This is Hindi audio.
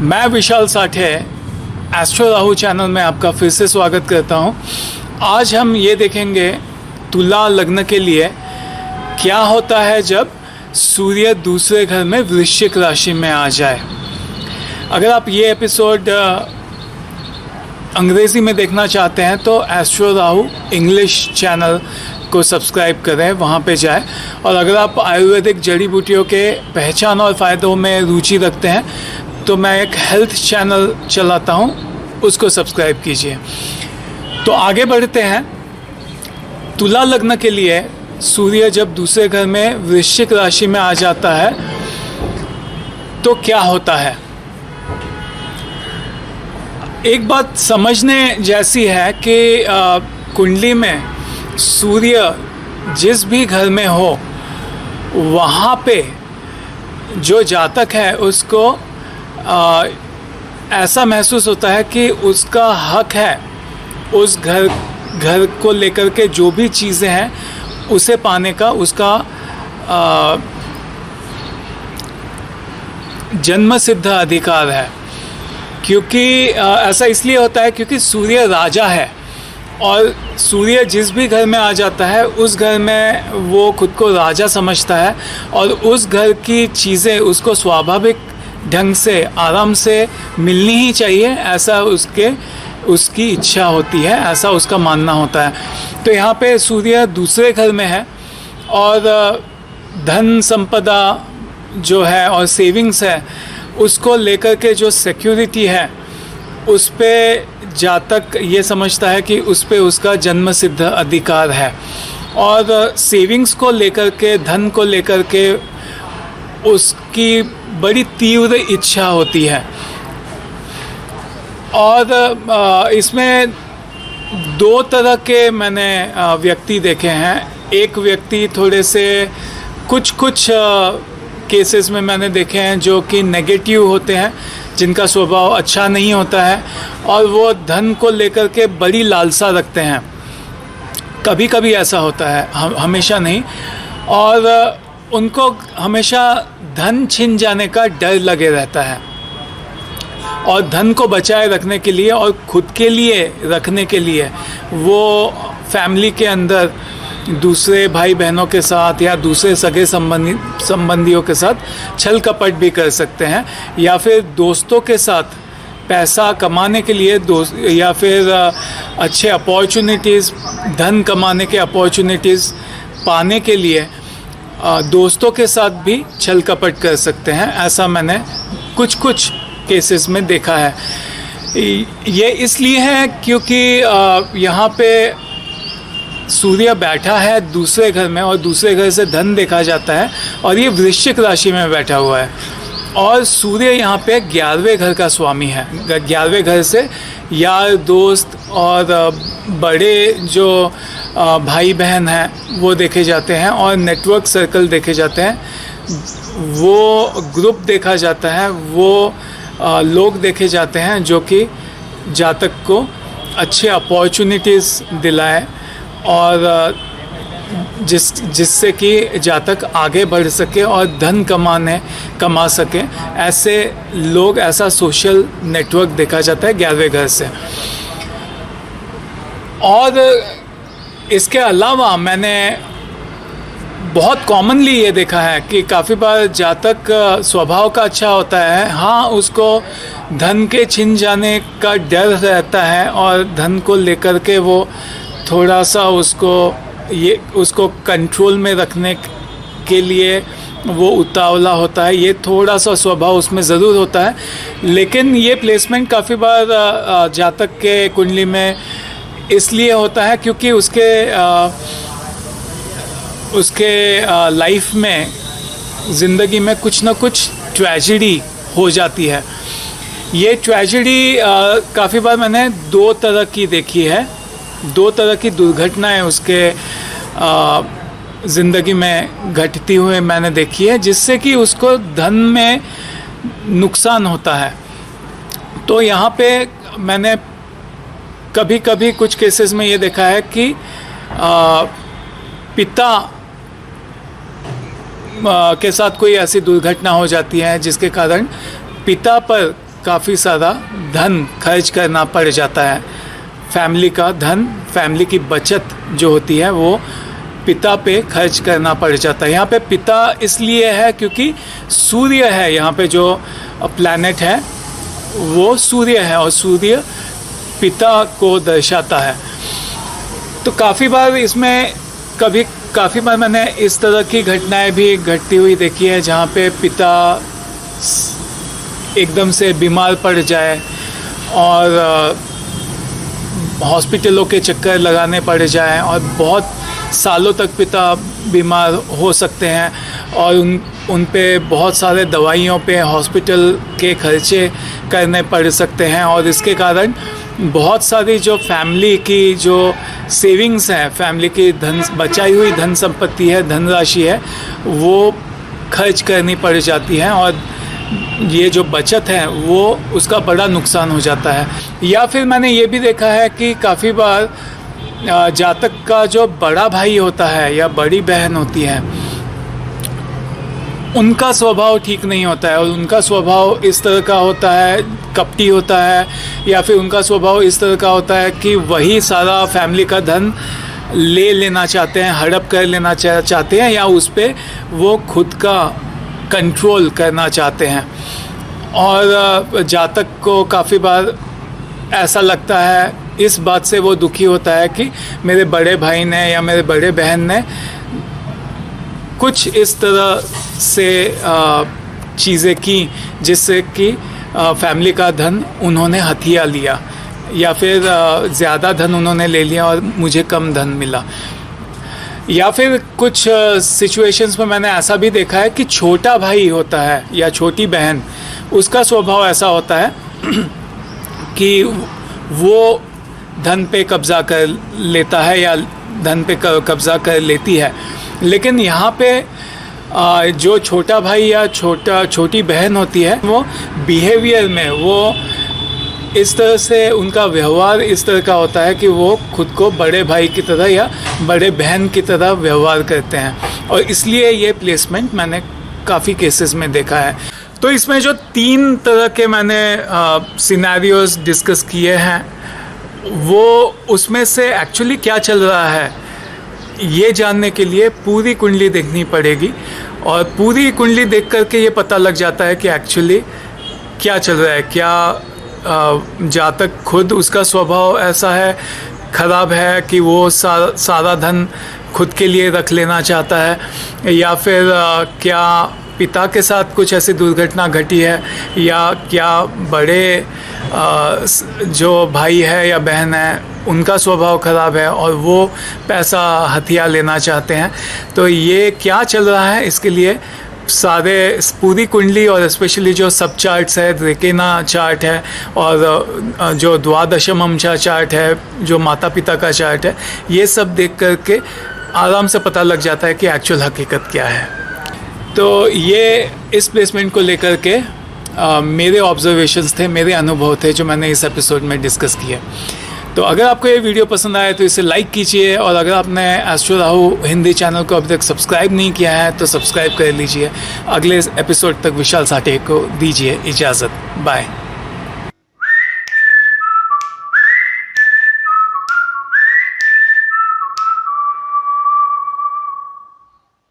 मैं विशाल साठे एस्ट्रो राहु चैनल में आपका फिर से स्वागत करता हूं। आज हम ये देखेंगे तुला लग्न के लिए क्या होता है जब सूर्य दूसरे घर में वृश्चिक राशि में आ जाए। अगर आप ये एपिसोड अंग्रेज़ी में देखना चाहते हैं तो एस्ट्रो राहु इंग्लिश चैनल को सब्सक्राइब करें, वहाँ पे जाएं। और अगर आप आयुर्वेदिक जड़ी बूटियों के पहचान और फ़ायदों में रुचि रखते हैं तो मैं एक हेल्थ चैनल चलाता हूँ, उसको सब्सक्राइब कीजिए। तो आगे बढ़ते हैं। तुला लग्न के लिए सूर्य जब दूसरे घर में वृश्चिक राशि में आ जाता है तो क्या होता है। एक बात समझने जैसी है कि कुंडली में सूर्य जिस भी घर में हो वहाँ पे जो जातक है उसको ऐसा महसूस होता है कि उसका हक है उस घर को लेकर के जो भी चीज़ें हैं उसे पाने का, उसका जन्म सिद्ध अधिकार है। क्योंकि ऐसा इसलिए होता है क्योंकि सूर्य राजा है और सूर्य जिस भी घर में आ जाता है उस घर में वो खुद को राजा समझता है और उस घर की चीज़ें उसको स्वाभाविक ढंग से आराम से मिलनी ही चाहिए, ऐसा उसकी इच्छा होती है, ऐसा उसका मानना होता है। तो यहाँ पे सूर्य दूसरे घर में है और धन संपदा जो है और सेविंग्स है उसको लेकर के जो सिक्योरिटी है उस पे जातक ये समझता है कि उस पे उसका जन्म सिद्ध अधिकार है। और सेविंग्स को लेकर के, धन को लेकर के उसकी बड़ी तीव्र इच्छा होती है। और इसमें दो तरह के मैंने व्यक्ति देखे हैं। एक व्यक्ति थोड़े से कुछ केसेस में मैंने देखे हैं जो कि नेगेटिव होते हैं, जिनका स्वभाव अच्छा नहीं होता है और वो धन को लेकर के बड़ी लालसा रखते हैं। कभी कभी ऐसा होता है, हमेशा नहीं। और उनको हमेशा धन छिन जाने का डर लगे रहता है और धन को बचाए रखने के लिए और खुद के लिए रखने के लिए वो फैमिली के अंदर दूसरे भाई बहनों के साथ या दूसरे सगे संबंधियों के साथ छल कपट भी कर सकते हैं, या फिर दोस्तों के साथ पैसा कमाने के लिए या फिर अच्छे अपॉर्चुनिटीज़, धन कमाने के अपॉर्चुनिटीज़ पाने के लिए दोस्तों के साथ भी छल कपट कर सकते हैं। ऐसा मैंने कुछ केसेस में देखा है। ये इसलिए है क्योंकि यहाँ पे सूर्य बैठा है दूसरे घर में और दूसरे घर से धन देखा जाता है और ये वृश्चिक राशि में बैठा हुआ है। और सूर्य यहाँ पे 11वें घर का स्वामी है। 11वें घर से यार दोस्त और बड़े जो भाई बहन हैं वो देखे जाते हैं और नेटवर्क सर्कल देखे जाते हैं, वो ग्रुप देखा जाता है, वो लोग देखे जाते हैं जो कि जातक को अच्छे अपॉर्चुनिटीज़ दिलाए और जिससे कि जातक आगे बढ़ सके और धन कमा सके। ऐसे लोग, ऐसा सोशल नेटवर्क देखा जाता है 11वें घर से। और इसके अलावा मैंने बहुत कॉमनली ये देखा है कि काफ़ी बार जातक स्वभाव का अच्छा होता है, हाँ उसको धन के छिन जाने का डर रहता है और धन को लेकर के वो थोड़ा सा उसको कंट्रोल में रखने के लिए वो उतावला होता है। ये थोड़ा सा स्वभाव उसमें ज़रूर होता है, लेकिन ये प्लेसमेंट काफ़ी बार जातक के कुंडली में इसलिए होता है क्योंकि उसके लाइफ में, ज़िंदगी में कुछ ना कुछ ट्रेजेडी हो जाती है। ये ट्रेजेडी काफ़ी बार मैंने दो तरह की देखी है, दो तरह की दुर्घटनाएं उसके ज़िंदगी में घटती हुए मैंने देखी है, जिससे कि उसको धन में नुकसान होता है। तो यहाँ पे मैंने कभी कुछ केसेस में ये देखा है कि पिता के साथ कोई ऐसी दुर्घटना हो जाती है जिसके कारण पिता पर काफ़ी सारा धन खर्च करना पड़ जाता है। फैमिली का धन, फैमिली की बचत जो होती है वो पिता पे खर्च करना पड़ जाता है। यहाँ पे पिता इसलिए है क्योंकि सूर्य है, यहाँ पे जो प्लैनेट है वो सूर्य है और सूर्य पिता को दर्शाता है। तो काफ़ी बार इसमें काफ़ी बार मैंने इस तरह की घटनाएं भी घटती हुई देखी है जहाँ पे पिता एकदम से बीमार पड़ जाए और हॉस्पिटलों के चक्कर लगाने पड़ जाएं और बहुत सालों तक पिता बीमार हो सकते हैं और उन पे बहुत सारे दवाइयों पे हॉस्पिटल के खर्चे करने पड़ सकते हैं और इसके कारण बहुत सारी जो फैमिली की जो सेविंग्स हैं, फैमिली की बचाई हुई धन संपत्ति है, धनराशि है, वो खर्च करनी पड़ जाती है और ये जो बचत है वो उसका बड़ा नुकसान हो जाता है। या फिर मैंने ये भी देखा है कि काफ़ी बार जातक का जो बड़ा भाई होता है या बड़ी बहन होती है, उनका स्वभाव ठीक नहीं होता है और उनका स्वभाव इस तरह का होता है, कपटी होता है, या फिर उनका स्वभाव इस तरह का होता है कि वही सारा फैमिली का धन ले लेना चाहते हैं, हड़प कर लेना चाहते हैं या उस पर वो खुद का कंट्रोल करना चाहते हैं। और जातक को काफ़ी बार ऐसा लगता है, इस बात से वो दुखी होता है कि मेरे बड़े भाई ने या मेरे बड़े बहन ने कुछ इस तरह से चीज़ें की जिससे कि फैमिली का धन उन्होंने हथिया लिया या फिर ज़्यादा धन उन्होंने ले लिया और मुझे कम धन मिला। या फिर कुछ सिचुएशंस में मैंने ऐसा भी देखा है कि छोटा भाई होता है या छोटी बहन, उसका स्वभाव ऐसा होता है कि वो धन पे कब्ज़ा कर लेता है या धन पे कब्ज़ा कर लेती है। लेकिन यहाँ पे जो छोटा भाई या छोटी बहन होती है, वो बिहेवियर में वो इस तरह से, उनका व्यवहार इस तरह का होता है कि वो खुद को बड़े भाई की तरह या बड़े बहन की तरह व्यवहार करते हैं और इसलिए ये प्लेसमेंट मैंने काफ़ी केसेस में देखा है। तो इसमें जो 3 तरह के मैंने सिनेरियोज डिस्कस किए हैं, वो उसमें से एक्चुअली क्या चल रहा है ये जानने के लिए पूरी कुंडली देखनी पड़ेगी और पूरी कुंडली देख करके ये पता लग जाता है कि एक्चुअली क्या चल रहा है। क्या जातक खुद, उसका स्वभाव ऐसा है, ख़राब है कि वो सारा धन खुद के लिए रख लेना चाहता है, या फिर क्या पिता के साथ कुछ ऐसी दुर्घटना घटी है, या क्या बड़े जो भाई है या बहन है उनका स्वभाव ख़राब है और वो पैसा हथिया लेना चाहते हैं। तो ये क्या चल रहा है, इसके लिए पूरी कुंडली और स्पेशली जो सब चार्ट्स है, रेकेना चार्ट है और जो द्वादशमम चार्ट है, जो माता पिता का चार्ट है, ये सब देख करके आराम से पता लग जाता है कि एक्चुअल हकीकत क्या है। तो ये इस प्लेसमेंट को लेकर के मेरे ऑब्जर्वेशंस थे, मेरे अनुभव थे जो मैंने इस एपिसोड में डिस्कस किए। तो अगर आपको ये वीडियो पसंद आए तो इसे लाइक कीजिए और अगर आपने एस्ट्रो राहु हिंदी चैनल को अभी तक सब्सक्राइब नहीं किया है तो सब्सक्राइब कर लीजिए। अगले एपिसोड तक विशाल साठे को दीजिए इजाज़त। बाय।